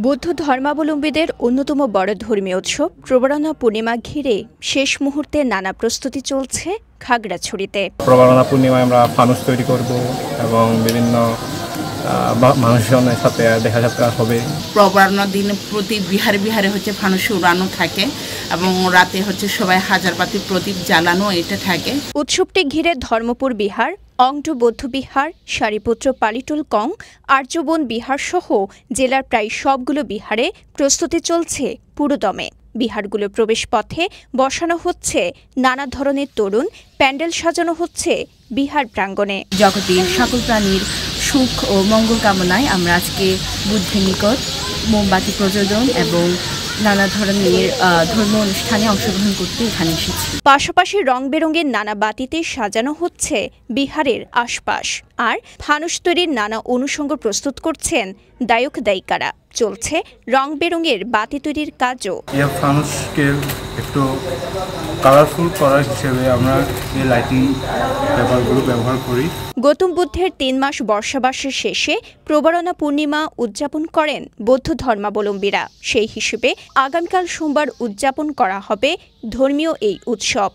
বৌদ্ধ ধর্মাবলম্বীদের অন্যতম বড় ধর্মীয় উৎসব প্রবরণা পূর্ণিমা ঘিরে শেষ মুহূর্তে নানা প্রস্তুতি চলছে খাগড়াছড়িতে। প্রবরণা পূর্ণিমায় আমরা ফানুস তৈরি করব এবং বিভিন্ন মানুষজনের সাথে দেখা যাত্রা হবে। প্রবরণা দিন প্রতি বিহারে বিহারে ফানুস উড়ানো থাকে এবং রাতে সবাই হাজারবাতি প্রদীপ জ্বালানো এটা থাকে। উৎসবটি ঘিরে ধর্মপুর বিহার, অংডু বৌদ্ধ বিহার, সারিপুত্র পালিটুল কং, আর্যবন বিহার সহ জেলার প্রায় সবগুলো বিহারে প্রস্তুতি চলছে পুরোদমে। বিহারগুলোর প্রবেশপথে বসানো হচ্ছে নানা ধরনের তরুণ, প্যান্ডেল সাজানো হচ্ছে বিহার প্রাঙ্গণে। জগতের সকল প্রাণীর সুখ ও মঙ্গল কামনায় আমরা আজকে বুদ্ধের নিকট মোমবাতি প্রজ্বলন এবং নানা ধরনের ধর্মীয় অনুষ্ঠানে অংশগ্রহণ করতে এখানে এসেছি। পাশাপাশি রং বেরঙের নানা বাতিতে সাজানো হচ্ছে বিহারের আশপাশ, আর ফানুস তৈরির নানা অনুষঙ্গ প্রস্তুত করছেন দায়ক দায়িকারা। চলছে রং বেরঙের বাতি তৈরির কাজও। এই ফানুসকে একটু কালারফুল করার হিসেবে আমরা এই লাইটিং পেপারগুলো ব্যবহার করি। গৌতম বুদ্ধের ৩ মাস বর্ষাবাসের শেষে প্রবরণা পূর্ণিমা উদযাপন করেন বৌদ্ধ ধর্মাবলম্বীরা। সেই হিসেবে আগামীকাল সোমবার উদযাপন করা হবে ধর্মীয় এই উৎসব।